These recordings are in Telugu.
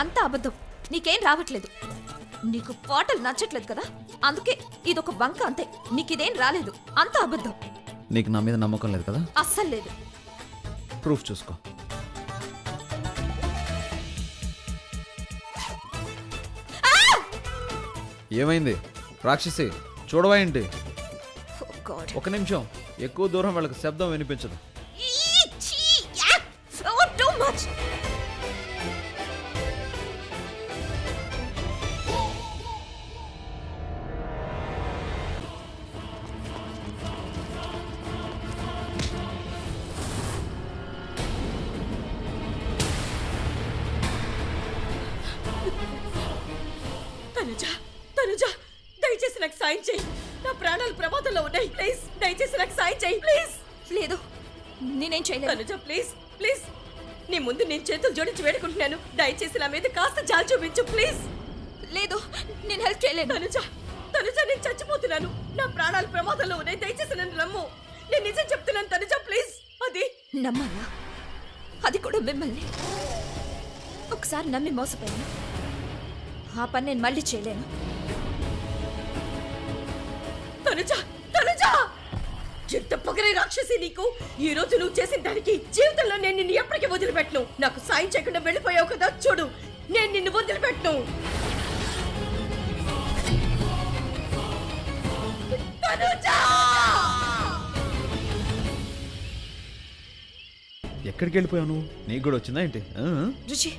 అంతా అబద్ధం. నీకేం రావట్లేదు. నీకు పాటలు నచ్చట్లేదు కదా, అందుకే ఇదొక బంక అంతే. నీకిదేం రాలేదు. అంతా అబద్ధం. నీకు నా మీద నమ్మకం లేదు కదా? అస్సలు లేదు. ప్రూఫ్ చూసుకో. ఏమైంది రాక్షసి? చూడవా ఏంటి? Oh God. ఒక నిమిషం, ఎక్కువ దూరం వాళ్ళకి శబ్దం వినిపించదు. Too much. తనుజ దయచేసి నాకు సాయం చేయి. నా ప్రాణాలు ప్రమాదంలో ఉన్నాయి. ప్లీజ్ దయచేసి నాకు సాయం చేయి. ప్లీజ్. లేదు, నేనేం చేయలేదు. తనుజ ప్లీజ్ ప్లీజ్, నీ ముందు నేను చేతులు జోడించి వేడుకుంటున్నాను. దయచేసి నా మీద కాస్త జాలి చూపించు ప్లీజ్. లేదు, నేను హెల్ప్ చేయలేదు. తనుజ నేను చచ్చిపోతున్నాను. నా ప్రాణాలు ప్రమాదంలో ఉన్నాయి. దయచేసి నన్ను నమ్ము. నేను నిజం చెప్తున్నాను తనుజ ప్లీజ్. అది నమ్మాలా? అది కూడా మిమ్మల్ని. ఒకసారి నమ్మి మోసపోయాను. ఆ పని నేను మళ్ళీ చేయలేను. తనుజ ఎంత పొగరే రాక్షసి నీకు. ఈ రోజు నువ్వు చేసిన దానికి జీవితంలో నేను నిన్ను ఎప్పటికీ వదిలిపెట్టను. నాకు సాయం చేయకుండా వెళ్ళిపోయావు కదా, చూడు నేను నిన్ను వదిలిపెట్టను. తనుజ! ఎక్కడికి వెళ్ళిపోయావు నువ్వు? నీకు కూడా వచ్చిందా ఏంటి? రుచి,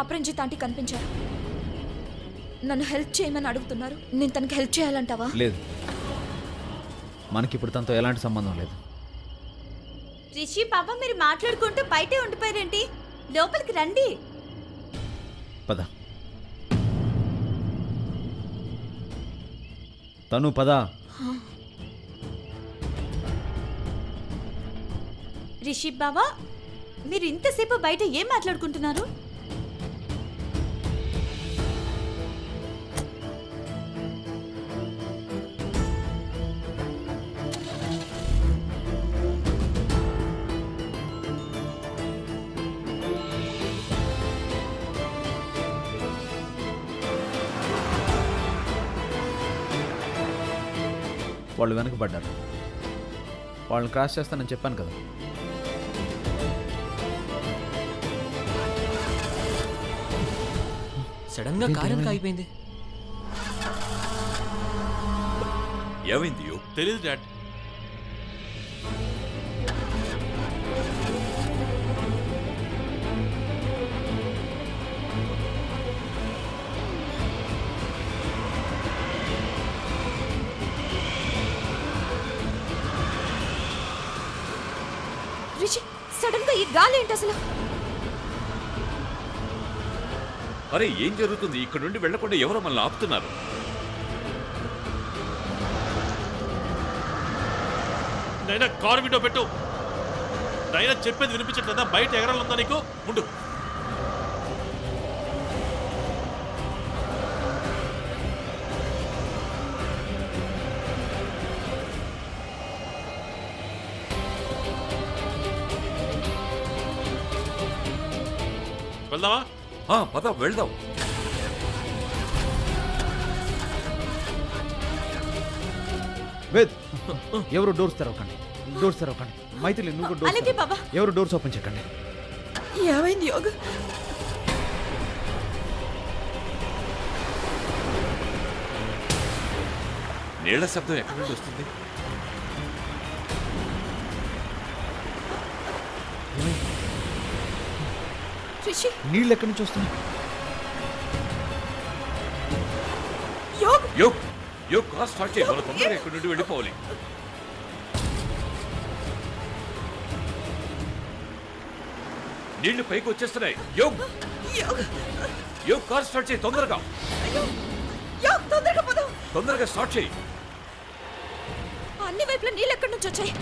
అపరంజిత్ ఆంటీ కనిపించారు. నన్ను హెల్ప్ చేయమని అడుగుతున్నారు. నేను తనకి హెల్ప్ చేయాలంటావా? లేదు, మనకిప్పుడు తనతో ఎలాంటి సంబంధం లేదు. రిషి పాప, మీరు మాట్లాడుకుంటూ బయటే ఉండిపోయారేంటి? లోపలికి రండి. పద తను, పద. రిషి బాబా, మీరు ఇంతసేపు బయట ఏం మాట్లాడుకుంటున్నారు? వాళ్ళు వెనకబడ్డారు. వాళ్ళని క్రాస్ చేస్తానని చెప్పాను కదా. సడన్ గా కారు ఎందుకు ఆగిపోయింది? ఏమైంది? తెలీదు డాడ్. రిషి, సడన్ గా ఈ గాలి ఏంటి అసలు? అరే ఏం జరుగుతుంది? ఇక్కడ నుండి వెళ్లకుండా ఎవరో మనల్ని ఆపుతున్నారు. నైనా కారు విండో పెట్టు. నైనా చెప్పేది వినిపించట్లేదా? బయట ఎగరాలందా నీకు? ముందు వెళ్దామా? పద వెళ్దాం. వేద్, ఎవరు డోర్స్ తెరవకండి. డోర్స్ తెరవకండి. మైథిలి, నువ్వు డోర్స్ అలాగే బాబా. ఎవరు డోర్స్ ఓపెన్ చేయకండి. ఏమైంది యోగ? నీళ్ల శబ్దం ఎక్కడి నుండి వస్తుంది? రిషి, నీళ్ళు ఎక్కడి నుంచి వస్తున్నాయి? యోగ్ కార్ స్టార్ట్ చేయి. మనం తొందరగా ఎక్కడి నుండి వెళ్ళిపోవాలి. నీళ్లు పైకి వచ్చేస్తున్నాయి. యోగ్ కార్ స్టార్ట్ చేయి తొందరగా. తొందరగా స్టార్ట్ చేయి. అన్ని వైపులా నీళ్ళు ఎక్కడి నుంచి వచ్చాయి?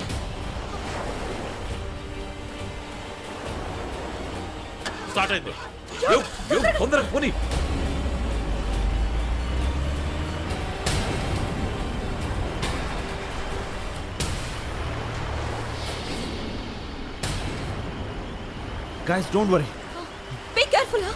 స్టార్ట్ అయింది. తొందరగా పోనీ. Guys, don't worry. Be careful, huh?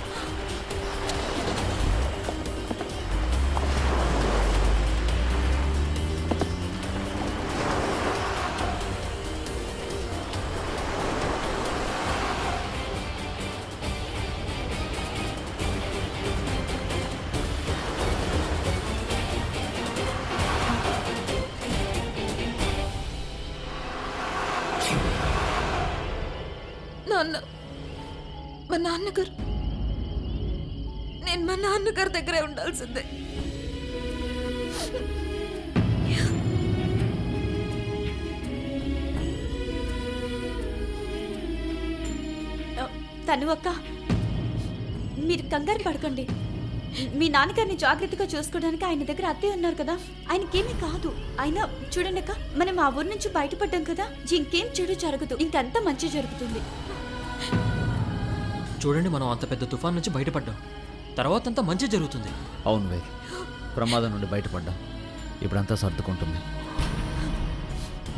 నాన్న, మా నాన్నగారు, నేను మా నాన్నగారి దగ్గరే ఉండాల్సిందే. తను అక్క, మీరు కంగారు పడకండి. మీ నాన్నగారిని జాగ్రత్తగా చూసుకోవడానికి ఆయన దగ్గర అత్తయ్య ఉన్నారు కదా, ఆయనకేమీ కాదు. అయినా చూడండి అక్క, మనం ఆ ఊరు నుంచి బయటపడ్డాం కదా, ఇంకేం చెడు జరగదు, ఇంకంతా మంచి జరుగుతుంది. చూడండి, మనం అంత పెద్ద తుఫాన్ నుంచి బయటపడ్డాం, తర్వాత అంతా మంచి జరుగుతుంది. అవును వేద్, ప్రమాదం నుండి బయటపడ్డాం. ఇప్పుడంతా సర్దుకుంటుంది.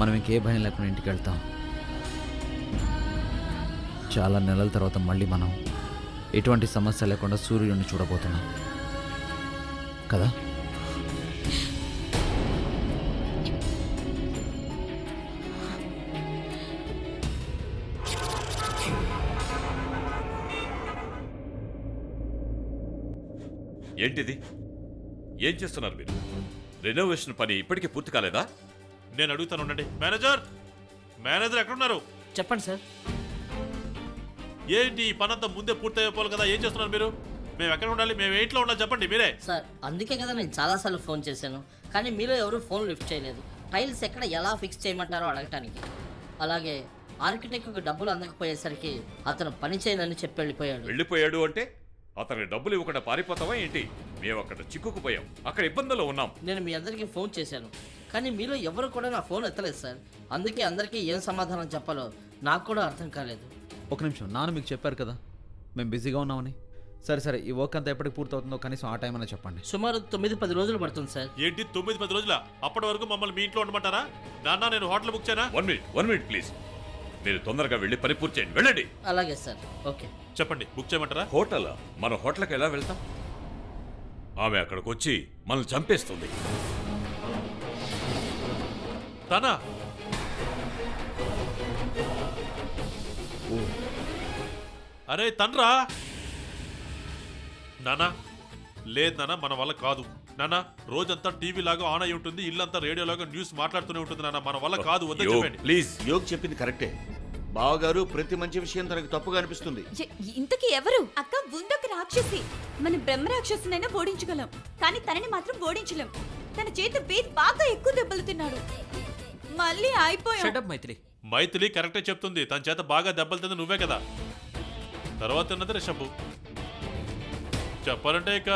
మనం ఇంకే భయం లేకుండా ఇంటికి వెళ్తాం. చాలా నెలల తర్వాత మళ్ళీ మనం ఎటువంటి సమస్య లేకుండా సూర్యుడిని చూడబోతున్నాం కదా. ఏంటిది? ఏం చేస్తున్నారు మీరు? రెనోవేషన్ పని ఇప్పటికీ పూర్తి కాలేదా? నేను అడుగుతాను, ఉండండి. మేనేజర్, మేనేజర్ ఎక్కడున్నారు? చెప్పండి సార్. ఏంటి ఈ పని అంతా ముందే పూర్తి అయిపోవాలి కదా, ఏం చేస్తున్నారు మీరు? మేము ఎక్కడ ఉండాలి, మేము ఏ ఇంట్లో ఉండాలి చెప్పండి మీరే. సార్ అందుకే కదా నేను చాలాసార్లు ఫోన్ చేశాను, కానీ మీలో ఎవరు ఫోన్ లిఫ్ట్ చేయలేదు. టైల్స్ ఎక్కడ ఎలా ఫిక్స్ చేయమంటారో అడగటానికి. అలాగే ఆర్కిటెక్ట్కి డబ్బులు అందకపోయేసరికి అతను పని చేయనని చెప్పి వెళ్ళిపోయాడు. వెళ్ళిపోయాడు అంటే అతనికి డబ్బులు ఇవ్వకుండా పారిపోతావా ఏంటి? మేము అక్కడ చిక్కుకుపోయాం, అక్కడ ఇబ్బందుల్లో ఉన్నాం. నేను మీ అందరికీ ఫోన్ చేశాను, కానీ మీలో ఎవరు కూడా నా ఫోన్ ఎత్తలేదు సార్. అందుకే అందరికీ ఏం సమాధానం చెప్పాలో నాకు కూడా అర్థం కాలేదు. ఒక నిమిషం, నాన్న మీకు చెప్పారు కదా మేము బిజీగా ఉన్నామని. సరే సరే, ఈ వర్క్ అంతా ఎప్పటికి పూర్తవుతుందో కనీసం ఆ టైం అయినా చెప్పండి. సుమారు 9-10 రోజులు పడుతుంది సార్. ఏంటి 9-10 రోజుల? అప్పటి వరకు మమ్మల్ని మీ ఇంట్లో ఉండమంటారా? నాన్న, నేను హోటల్ బుక్ చేయనా? 1 మినిట్ ప్లీజ్. మీరు తొందరగా వెళ్ళి పని పూర్తి చేయండి, వెళ్ళండి. అలాగే సార్, ఓకే. చెప్పండి, బుక్ చేయమంటారా? హోటల్? మన హోటల్కి ఎలా వెళ్తాం? ఆమె అక్కడికి వచ్చి మనల్ని చంపేస్తుంది. తానా? అరే తండ్రా! నానా, లేదు నాన్న, మన వల్ల కాదు నాన్న. రోజంతా టీవీ లాగా ఆన్ అయి ఉంటుంది, ఇల్లంతా రేడియో లాగా న్యూస్ మాట్లాడుతూనే ఉంటుంది నాన్న. మన వల్ల కాదు, వద్దని చెప్పండి ప్లీజ్. యోగ్ చెప్పింది కరెక్టే. బావగారు ప్రతి మంచి విషయం తనకు తప్పుగా అనిపిస్తుంది. ఇంతకీ ఎవరు? అక్క ఉందొక రాక్షసి. మనం బ్రహ్మ రాక్షసునైనా ఓడించగలం, కానీ తనని మాత్రం ఓడించలేం. తన చేతి బీట్ బాగా ఎక్కువ దెబ్బలు తిన్నాడు. మళ్ళీ అయిపోయాం. షటప్ మైత్రి. మైథిలి కరెక్టే చెప్తుంది, తన చేత బాగా దెబ్బలు తింది నువ్వే కదా. తర్వాత ఉన్నది రిషబ్. చెప్పాలంటే ఇక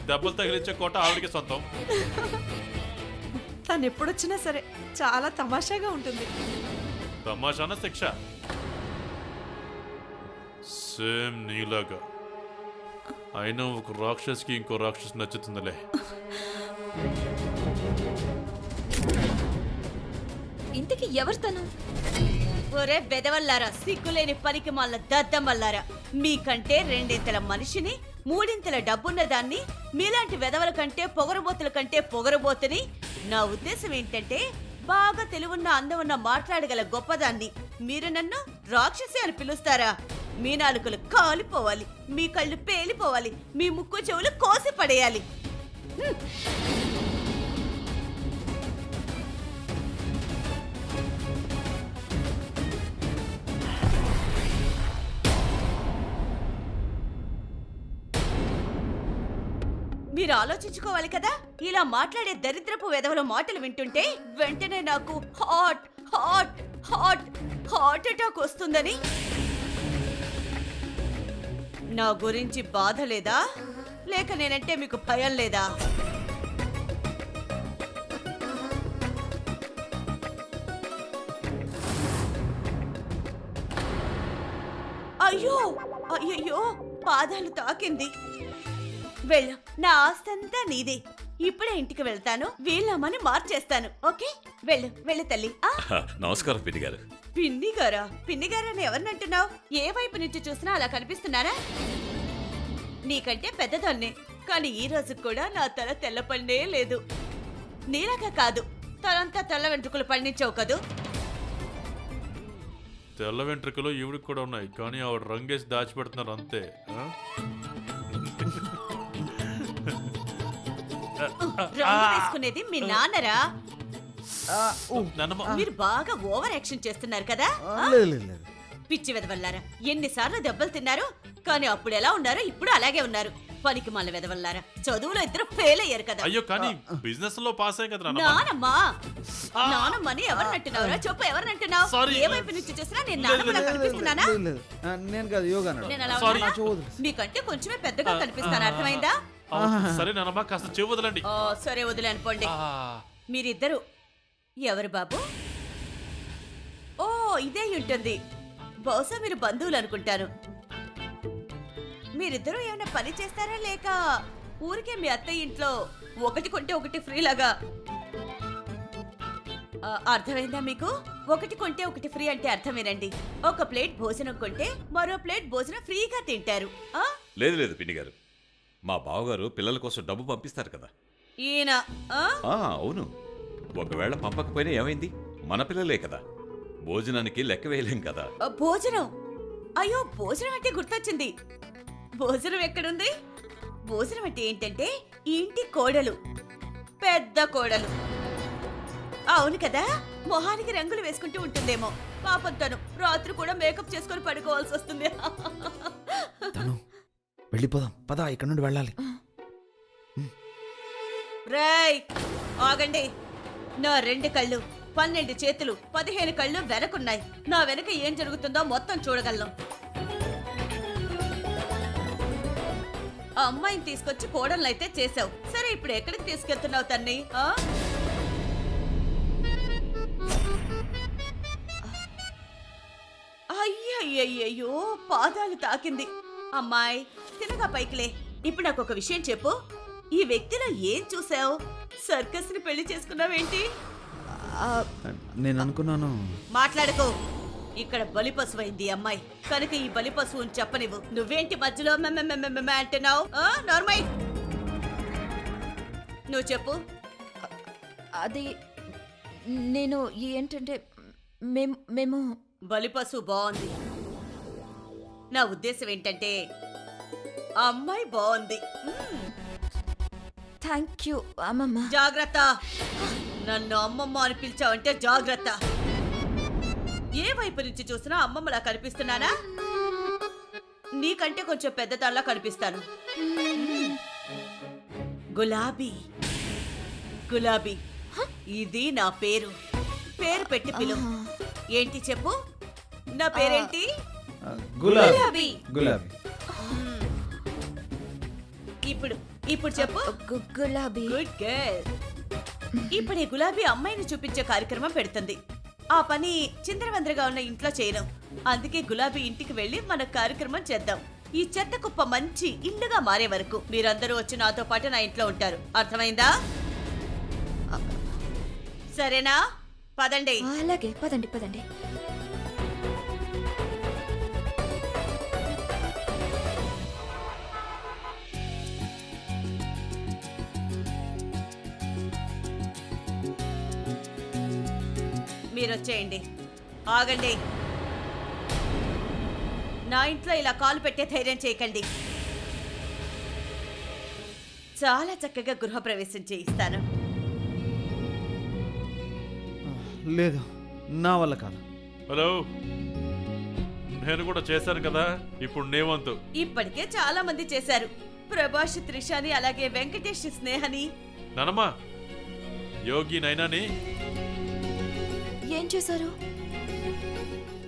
దెబ్బలు తగిలించే కోట ఆవిడికి సొంతం. తను ఎప్పుడొచ్చినా సరే చాలా తమాషాగా ఉంటుంది. తమాషాన శిక్ష సేమ్ నీలాగా. అయినా ఒక రాక్షస్కి ఇంకో రాక్షస్ నచ్చుతుందిలే. ఇంతకీ ఎవరు తను? ఒరే బెదవల్లారా, సిగ్గులేని పనికి మళ్ళా దద్దమల్లారా, మీకంటే 2 మనిషిని 3 డబ్బున్న దాన్ని, మీలాంటి వెదవల కంటే పొగరబోతుల కంటే పొగరబోతుని. నా ఉద్దేశం ఏంటంటే, బాగా తెలివున్న అందమున్న మాట్లాడగల గొప్పదాన్ని మీరు నన్ను రాక్షసి అని పిలుస్తారా? మీ నాలుకలు కాలిపోవాలి, మీ కళ్ళు పేలిపోవాలి, మీ ముక్కు చెవులు కోసి పడేయాలి. మీరు ఆలోచించుకోవాలి కదా, ఇలా మాట్లాడే దరిద్రపు వెధవల మాటలు వింటుంటే వెంటనే నాకు hot hot hot heart attack వస్తుందని. నా గురించి బాధ లేదా, లేక నేనంటే మీకు భయం లేదా? అయ్యో అయ్యయ్యో, పాదాలు తాకింది. వెళ్ళు, నా ఆస్తంతా నీదే. ఇప్పుడే ఇంటికి వెళ్తాను, వీళ్ళమ్మని మార్చేస్తాను. ఓకే, వెళ్ళు వెళ్ళు తల్లి. నమస్కారం పిన్ని గారు. పిన్ని గారా? పిన్ని గారని ఎవరినంటున్నావు? ఏ వైపు నుంచి చూసినా అలా కనిపిస్తున్నారా? నీకంటే పెద్దదాన్నే, కానీ ఈ రోజు కూడా నా తల తెల్లపండే లేదు. నీలాగా కాదు, తలంతా తెల్ల వెంట్రుకలు పండించావు కదూ. తెల్ల వెంట్రుకలు ఈవిడికి కూడా ఉన్నాయి, కానీ ఆవిడ రంగేసి దాచిపెడుతున్నారు అంతే. రంగు వేసుకునేది మీ నాన్నరా? నాన్నమ్మ మీరు బాగా ఓవర్ యాక్షన్ చేస్తున్నారు కదా లేదు లేదు లేదు పిచ్చి వెదవల్లారా ఎన్నిసార్లు దెబ్బలు తిన్నారు కానీ అప్పుడు ఎలా ఉన్నారో ఇప్పుడు అలాగే ఉన్నారు పనికి మళ్ళీ వెదవల్లారా చదువులో ఇద్దరు ఫెయిల్ అయ్యారు కదా అయ్యో కానీ బిజినెస్ లో పాస్ అయ్యాం కదా నాన్నమ్మ నానమ్మా నానమ్మని ఎవరినంటున్నావురా చెప్పు ఎవరినంటున్నావు Sorry. ఏ వైపు నుంచి చూసినా నేను నానమ్మలా కనిపిస్తున్నానా లేదు నేను కాదు యోగా నేను అలా Sorry. ఉన్నానా? మీకంటే కొంచెమే పెద్దగా కనిపిస్తాను అర్థమైందా సరే నాన్నమ్మ కాస్త చెవి వదలండి ఓ సరే వదిలే అనుకోండి మీరిద్దరు ఎవరు బాబు ఓ ఇదే ఉంటుంది బహుశా మీరు బంధువులు అనుకుంటాను మీరిద్దరూ ఏమైనా పని చేస్తారా లేక ఊరికే మీ అత్తయ్య ఇంట్లో ఒకటి కొంటే ఒకటి ఫ్రీ లాగా అర్థమైందా మీకు ఒకటి కొంటే ఒకటి ఫ్రీ అంటే అర్థమేనండి ఒక ప్లేట్ భోజనం కొంటే మరో ప్లేట్ భోజనం ఫ్రీగా తింటారు ఆ లేదు లేదు పిన్ని గారు మా బావగారు పిల్లల కోసం డబ్బు పంపిస్తారు కదా ఈయన ఆ? అవును ఒకవేళ పంపకపోయినా ఏమైంది మన పిల్లలే కదా భోజనానికి లెక్క వేయలేం కదా భోజనం అయ్యో భోజనం అంటే గుర్తొచ్చింది భోజనం ఎక్కడుంది భోజనం అంటే ఏంటంటే ఈ ఇంటి కోడలు పెద్ద కోడలు అవును కదా మొహానికి రంగులు వేసుకుంటూ ఉంటుందేమో పాపం తను రాత్రి కూడా మేకప్ చేసుకొని పడుకోవాల్సి వస్తుంది తను వెళ్ళిపోదాం పద ఇక్కడ నుండి వెళ్ళాలి రేయ్ ఆగండి నా 2 కళ్ళు 12 చేతులు 15 కళ్ళు వెనకున్నాయి నా వెనక ఏం జరుగుతుందో మొత్తం చూడగలను ఆ అమ్మాయిని తీసుకొచ్చి కోడలను అయితే చేసావు సరే ఇప్పుడు ఎక్కడికి తీసుకెళ్తున్నావు తన్ని ఆ? అయ్యయ్యయ్యో పాదాలు తాకింది అమ్మాయి తినగా పైకిలే ఇప్పుడు నాకు ఒక విషయం చెప్పు ఈ వ్యక్తిలో ఏం చూసావు సర్కస్ ని పెళ్లి చేసుకున్నావేంటి నేను అనుకున్నాను మాట్లాడుకో ఇక్కడ బలి పశువైంది అమ్మాయి కనుక ఈ బలి పశువుని చెప్పనివ్వు నువ్వేంటి మధ్యలో అంటున్నావు నార్మల్ నువ్వు చెప్పు అది నేను ఏంటంటే మేము బలి పశువు బాగుంది నా ఉద్దేశం ఏంటంటే ఆ అమ్మాయి బాగుంది థ్యాంక్ యూ అమ్మమ్మ జాగ్రత్త నన్ను అమ్మమ్మ అని పిలిచావంటే జాగ్రత్త ఏ వైపు నుంచి చూసినా అమ్మమ్మలా కనిపిస్తున్నానా నీకంటే కొంచెం పెద్దదానిలా కనిపిస్తాను గులాబీ గులాబీ ఇది నా పేరు పేరు పెట్టి పిలువు ఏంటి చెప్పు నా పేరేంటి గులాబీ గులాబీ ఇప్పుడు ఇప్పుడు చెప్పు గులాబీ గుడ్ గర్ల్ ఇప్పుడు ఈ గులాబీ అమ్మాయిని చూపించే కార్యక్రమం పెడుతుంది ఆ పని చిందరవందరగా ఉన్న ఇంట్లో చేయను అందుకే గులాబీ ఇంటికి వెళ్ళి మన కార్యక్రమం చేద్దాం ఈ చెత్త కుప్ప మంచి ఇల్లుగా మారే వరకు మీరందరూ వచ్చి నాతో పాటు నా ఇంట్లో ఉంటారు అర్థమైందా సరేనా పదండి అలాగే పదండి పదండి మీరొచ్చేయండి ఆగండి నా ఇంట్లో ఇలా కాలు పెట్టే ధైర్యం చేయకండి చాలా చక్కగా గృహప్రవేశం చేయిస్తాను లేదు నా వల్ల కాదు హలో నేను కూడా చేశాను కదా ఇప్పుడు నీ వంతు ఇప్పటికే చాలా మంది చేశారు ప్రభాష్ త్రిషాని అలాగే వెంకటేష్ స్నేహని నానమ్మ యోగి నైనాని ఏం చేశారు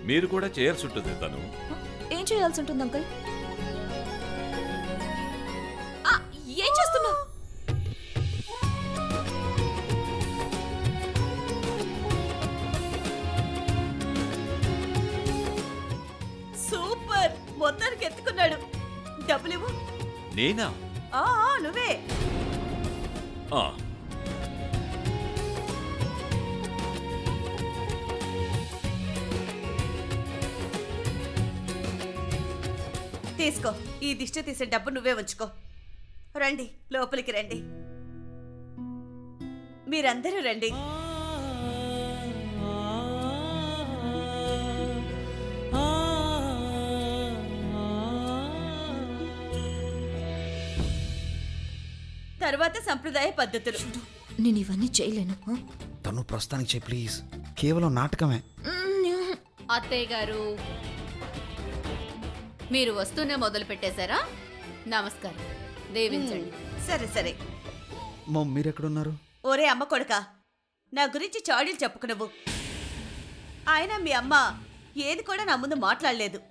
మీరు కూడా చేయాల్సి ఉంటుంది తను ఏం చేయాల్సి ఉంటుంది అంకుల్ ఏం చేస్తున్నావు సూపర్ మొత్తానికి ఎత్తుకున్నాడు డబ్బులు ఇవ్వు నేనా నువ్వే ఆ, తీసుకో ఈ దిష్టి తీసే డబ్బు నువ్వే ఉంచుకో రండి లోపలికి రండి మీరందరూ రండి తర్వాత సంప్రదాయ పద్ధతులు నేను ఇవన్నీ చేయలేను తను ప్రస్తుతానికి చెయ్యి ప్లీజ్, కేవలం నాటకమే. అత్తయ్య గారు మీరు వస్తూనే మొదలు పెట్టేశారా? నమస్కారం, దీవించండి. సరే సరే. మమ్ మీరెక్కడున్నారు? ఒరే అమ్మ కొడుక, నా గురించి చాడీలు చెప్పుకు నువ్వు. ఆయన మీ అమ్మ ఏది కూడా నా ముందు మాట్లాడలేదు,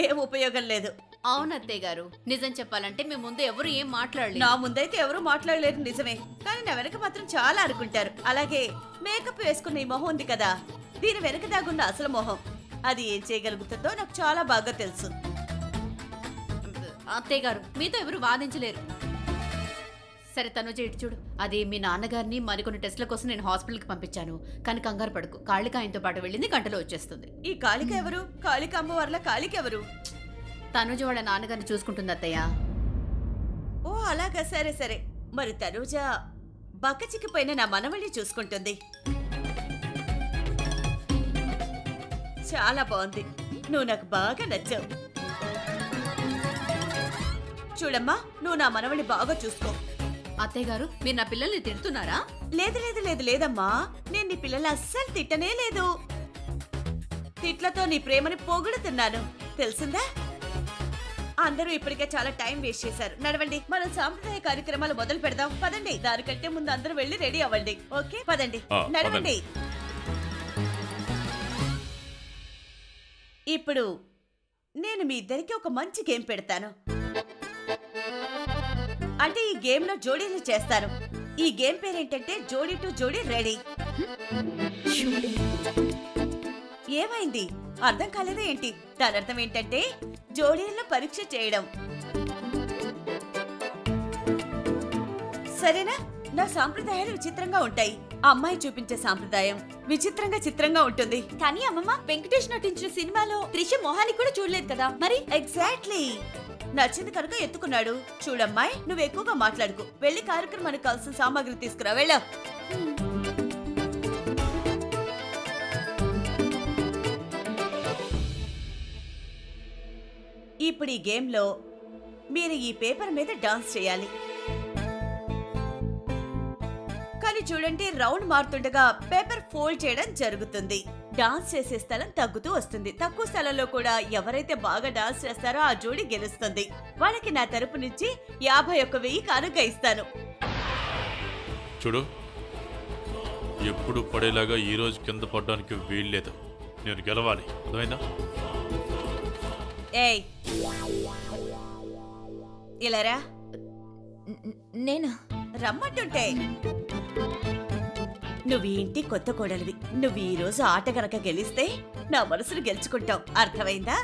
ఏం ఉపయోగం లేదు. అవును అత్తయ్య గారు, నిజం చెప్పాలంటే మీ ముందు ఎవరు ఏం మాట్లాడలేదు. నా ముందైతే ఎవరు మాట్లాడలేదు నిజమే, కానీ నా వెనక మాత్రం చాలా అనుకుంటారు. అలాగే మేకప్ వేసుకున్న ఈ మొహం ఉంది కదా, దీని వెనక దాగున్న అసలు మొహం, అది ఏం చేయగలుగుతుందో నాకు చాలా బాగా తెలుసు. అత్తయ్య గారు మీతో ఎవరు వాదించలేరు. సరే తనుజ ఇటు చూడు, అది మీ నాన్నగారిని మరికొన్ని టెస్టుల కోసం నేను హాస్పిటల్కి పంపించాను. కానీ కంగారు పడుకు, కాళిక ఆయనతో పాటు వెళ్ళింది, గంటలో వచ్చేస్తుంది. ఈ కాళిక ఎవరు? కాళిక అమ్మవార్ల కాళిక ఎవరు? తనుజ వాళ్ళ నాన్నగారిని చూసుకుంటుంది అత్తయ్య. ఓ అలాగా, సరే సరే. మరి తనూజ బక్కచిక్కిపోయిన నా మనవల్ని చూసుకుంటుంది. చాలా బాగుంది, నువ్వు నాకు బాగా నచ్చావు. చూడమ్మా, నువ్వు నా మనవల్ని బాగా చూసుకో. అత్తయ్య గారు మీరు నా పిల్లల్ని తిడుతున్నారా? లేదు లేదు లేదు లేదమ్మా, నేను నీ పిల్లల్ని అస్సలు తిట్టనే లేదు. తిట్లతో నీ ప్రేమని పొగుడుతున్నాను, తెలిసిందా? అందరూ ఇప్పటికే చాలా టైం వేస్ట్ చేశారు. నడవండి, మనం సాంప్రదాయ కార్యక్రమాలు మొదలు పెడదాం. పదండి, దానికంటే ముందు అందరూ వెళ్ళి రెడీ అవ్వండి. ఓకే, పదండి, నడవండి. ఇప్పుడు నేను మీ ఇద్దరికి ఒక మంచి గేమ్ పెడతాను. అంటే ఈ గేమ్ లో జోడీలు చేస్తాను. ఈ గేమ్ పేరేంటంటే జోడీ టు జోడీ రెడీ. ఏమైంది, అర్థం కాలేదా ఏంటి? దాని అర్థం ఏంటంటే జోడీలను పరీక్ష చేయడం. సరేనా? నా సాంప్రదాయాలు విచిత్రంగా ఉంటాయి. అమ్మాయి చూపించే సాంప్రదాయం విచిత్రంగా చిత్రంగా ఉంటుంది. కానీ అమ్మమ్మ, వెంకటేష్ నటించిన సినిమాలో త్రిష మొహాన్ని కూడా చూడలేదు కదా మరి? ఎగ్జాక్ట్లీ, నచ్చింది కనుక ఎత్తుకున్నాడు. చూడమ్మాయి, నువ్వు ఎక్కువగా మాట్లాడుకు, వెళ్ళి కార్యక్రమానికి కావాల్సిన సామాగ్రి తీసుకురా, వెళ్ళా. ఇప్పుడు ఈ గేమ్లో మీరు ఈ పేపర్ మీద డాన్స్ చేయాలి. కానీ చూడండి, రౌండ్ మారుతుండగా పేపర్ ఫోల్డ్ చేయడం జరుగుతుంది. డాన్స్ చేసే స్థలం తగ్గుతూ వస్తుంది. తక్కువ స్థలంలో కూడా ఎవరైతే బాగా డాన్స్ చేస్తారో ఆ జోడి గెలుస్తుంది. వాళ్ళకి నా తరపు నుంచి 51,000 కానుక ఇస్తాను. చూడు, ఎప్పుడు పడేలాగా ఈ రోజు కింద పడడానికి వీల్లేదు. నేను గెలవాలి, అర్థమైందా? ఏయ్, ఇలారా. నేనా? రమ్మంటుంటే. నువ్వు ఈ ఇంటి కొత్త కోడలివి. నువ్వు ఈ రోజు ఆట గనక గెలిస్తే నా మనసును గెలుచుకుంటావు, అర్థమైందా?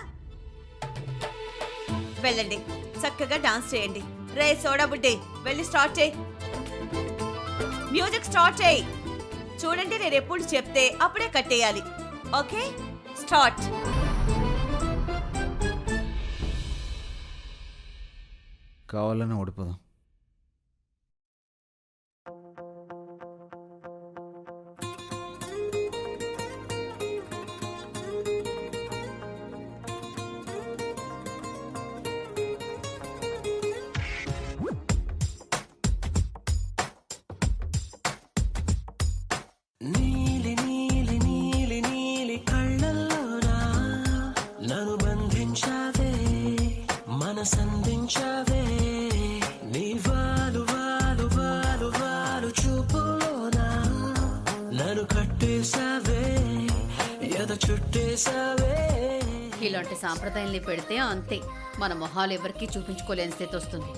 వెళ్ళండి, చక్కగా డాన్స్ చేయండి. రే సోడా బుడ్డి, వెళ్ళి స్టార్ట్ చేయి. మ్యూజిక్ స్టార్ట్ చేయి. చూడండి, నేను ఎప్పుడు చెప్తే అప్పుడే కట్టేయాలి. Okay, start. కావాలని ఓడిపోదాం. నీలి నీలి నీలి నీలి కళ్ళల్లోనా నన్ను బంధించావే, మనసందించావే. నీ వాలు వాలు వాలు వాలు చూపులోనా నన్ను కట్టేశావే, ఎద చుట్టేశావే. ఇలాంటి సాంప్రదాయాల్ని పెడితే అంతే, మన మొహాలు ఎవరికీ చూపించుకోలేని స్థితి వస్తుంది.